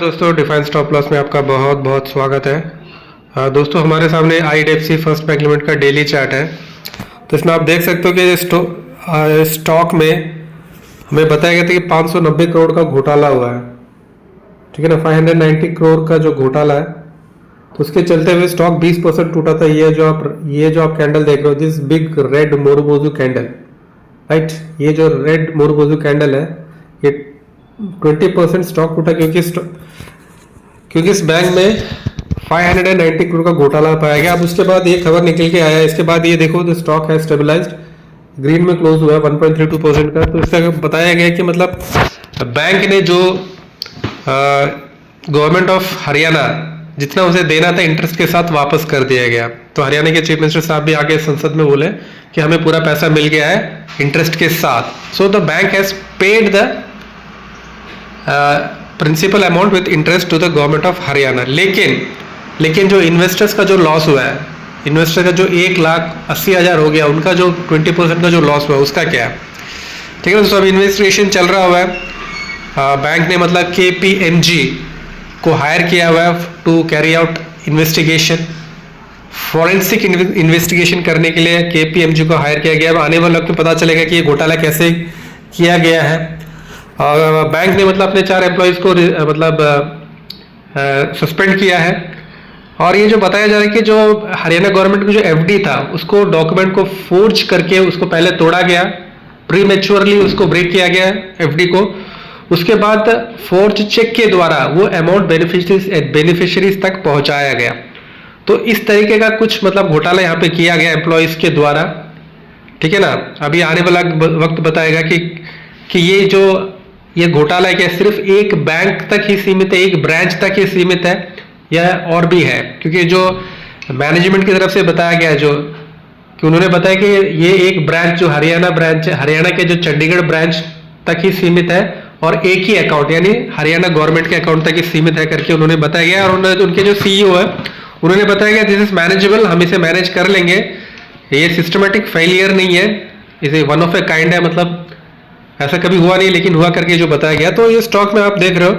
दोस्तों define stop loss में आपका बहुत बहुत स्वागत है। दोस्तों हमारे सामने IDFC फर्स्ट बैंक लिमिटेड का डेली चार्ट है। तो इसमें आप देख सकते हो कि स्टॉक में हमें बताया गया था कि 590 करोड़ का घोटाला हुआ है, ठीक है ना। 590 करोड़ का जो घोटाला है, तो उसके चलते हुए स्टॉक 20% टूटा था। ये जो आप कैंडल देख रहे हो, this big red marubozu candle, right. ये जो रेड मोरुबोजू कैंडल है, ये 20% स्टॉक टूटा क्योंकि इस बैंक में 590 करोड़ का घोटाला पाया गया। अब उसके बाद ये खबर निकल के आया, इसके बाद ये देखो तो स्टॉक है स्टेबलाइज्ड, ग्रीन में क्लोज हुआ है 1.32% का। तो इससे बताया गया कि मतलब बैंक ने जो गवर्नमेंट ऑफ हरियाणा जितना उसे देना था इंटरेस्ट के साथ वापस कर दिया गया। तो हरियाणा के चीफ मिनिस्टर साहब भी आगे संसद में बोले कि हमें पूरा पैसा मिल गया है इंटरेस्ट के साथ। So the bank has paid the principal amount with interest to the government of Haryana. लेकिन जो इन्वेस्टर्स का जो लॉस हुआ है, इन्वेस्टर का जो 1,80,000 हो गया, उनका जो 20% का जो लॉस हुआ उसका क्या है, ठीक है। तो अब इन्वेस्टिगेशन चल रहा हुआ है। बैंक ने मतलब KPMG को हायर किया हुआ है to carry out investigation, forensic investigation करने के लिए KPMG को हायर किया गया है। आने वाले वक्त में पता चलेगा कि ये घोटाला कैसे किया गया है। और बैंक ने मतलब अपने 4 एम्प्लॉयज़ को सस्पेंड किया है। और ये जो बताया जा रहा है कि जो हरियाणा गवर्नमेंट की जो FD था, उसको डॉक्यूमेंट को फोर्ज करके उसको पहले तोड़ा गया, प्रीमेच्योरली उसको ब्रेक किया गया FD को। उसके बाद फोर्ज चेक के द्वारा वो अमाउंट बेनिफिशियरीज तक पहुंचाया गया। तो इस तरीके का कुछ मतलब घोटाला यहाँ पे किया गया एम्प्लॉयज़ के द्वारा, ठीक है ना। अभी आने वाला वक्त बताएगा कि ये घोटाला है क्या सिर्फ एक बैंक तक ही सीमित है, एक ब्रांच तक ही सीमित है, या और भी है। क्योंकि जो मैनेजमेंट की तरफ से बताया गया कि उन्होंने बताया कि ये एक ब्रांच जो हरियाणा के जो चंडीगढ़ ब्रांच तक ही सीमित है और एक ही अकाउंट यानी हरियाणा गवर्नमेंट के अकाउंट तक ही सीमित है करके उन्होंने बताया गया। और उनके जो CEO है उन्होंने बताया गया दिस इज मैनेजेबल, हम इसे मैनेज कर लेंगे, ये सिस्टमेटिक फेलियर नहीं है, इसे वन ऑफ ए काइंड है, मतलब ऐसा कभी हुआ नहीं लेकिन हुआ करके जो बताया गया। तो ये स्टॉक में आप देख रहे हो,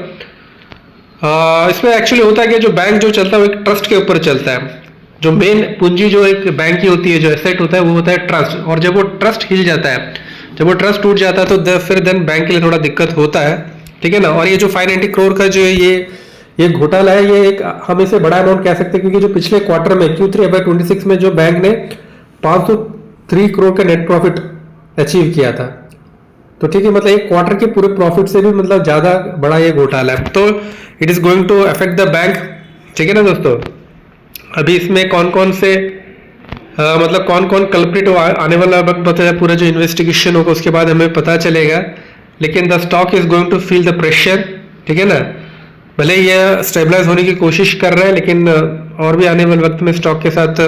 इसमें एक्चुअली होता है कि जो बैंक जो चलता है वो एक ट्रस्ट के ऊपर चलता है। जो मेन पूंजी जो एक बैंक की होती है, जो एसेट होता है वो होता है ट्रस्ट। और जब वो ट्रस्ट हिल जाता है, जब वो ट्रस्ट टूट जाता है तो फिर बैंक के लिए थोड़ा दिक्कत होता है, ठीक है ना। और ये जो 590 करोड़ का जो ये घोटाला है, ये एक हम इसे बड़ा अमाउंट कह सकते हैं, क्योंकि जो पिछले क्वार्टर में Q3 FY26 में जो बैंक ने 503 करोड़ का नेट प्रॉफिट अचीव किया था। तो ठीक है, मतलब एक क्वार्टर के पूरे प्रॉफिट से भी मतलब ज्यादा बड़ा ये घोटाला है। तो it is going to affect the bank, ठीक है ना दोस्तों। अभी इसमें कौन कौन कल्प्रिट आने वाला वक्त बताया, पूरा जो इन्वेस्टिगेशन होगा उसके बाद हमें पता चलेगा। लेकिन the stock is going to feel the pressure, ठीक है ना। भले ये स्टेबलाइज होने की कोशिश कर रहा है, लेकिन और भी आने वाले वक्त में स्टॉक के साथ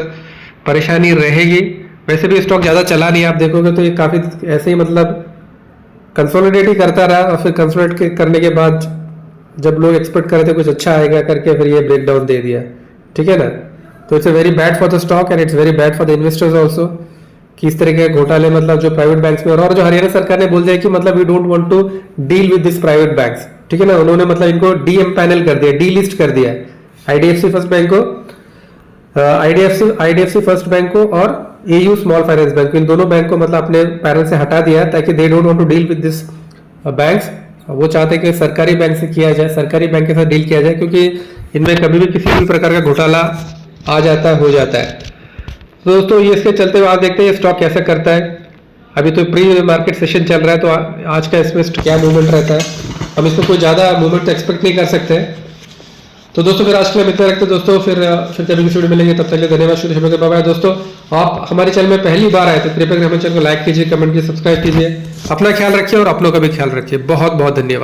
परेशानी रहेगी। वैसे भी स्टॉक ज्यादा चला नहीं, आप देखोगे तो ये काफी ऐसे ही मतलब कंसोलिडेट ही करता रहा, और फिर कंसोलिडेट करने के बाद जब लोग एक्सपेक्ट कर रहे थे कुछ अच्छा आएगा करके, फिर ये ब्रेक डाउन दे दिया, ठीक है ना। तो it's very bad for the stock and it's very bad for the investors also कि इस तरह के घोटाले मतलब जो प्राइवेट बैंक्स में। और जो हरियाणा सरकार ने बोल दिया कि मतलब we don't want to deal with this private banks, ठीक है ना। उन्होंने मतलब इनको DM पैनल कर दिया, डीलिस्ट कर दिया IDFC फर्स्ट बैंक को, IDFC फर्स्ट बैंक को और AU स्मॉल फाइनेंस बैंक, इन दोनों बैंक को मतलब अपने पैनल से हटा दिया, ताकि they don't want to deal with this banks. वो चाहते हैं कि सरकारी बैंक से किया जाए, सरकारी बैंक के साथ डील किया जाए, क्योंकि इनमें कभी भी किसी भी प्रकार का घोटाला आ जाता है, हो जाता है। तो दोस्तों ये इसके चलते हुए आज देखते हैं ये स्टॉक कैसा करता है। अभी तो प्री मार्केट सेशन चल रहा है, तो आज का इसमें क्या मूवमेंट रहता है, हम इसमें कोई ज़्यादा मूवमेंट एक्सपेक्ट नहीं कर सकते। तो दोस्तों फिर आज के लिए मिलते रखते दोस्तों, फिर कभी किसी वीडियो मिलेंगे, तब तक के लिए धन्यवाद, शुरू बाय बाय। दोस्तों आप हमारे चैनल में पहली बार आए तो कृपया हमारे चैनल को लाइक कीजिए, कमेंट कीजिए, सब्सक्राइब कीजिए। अपना ख्याल रखिए और अपनों का भी ख्याल रखिए। बहुत बहुत धन्यवाद।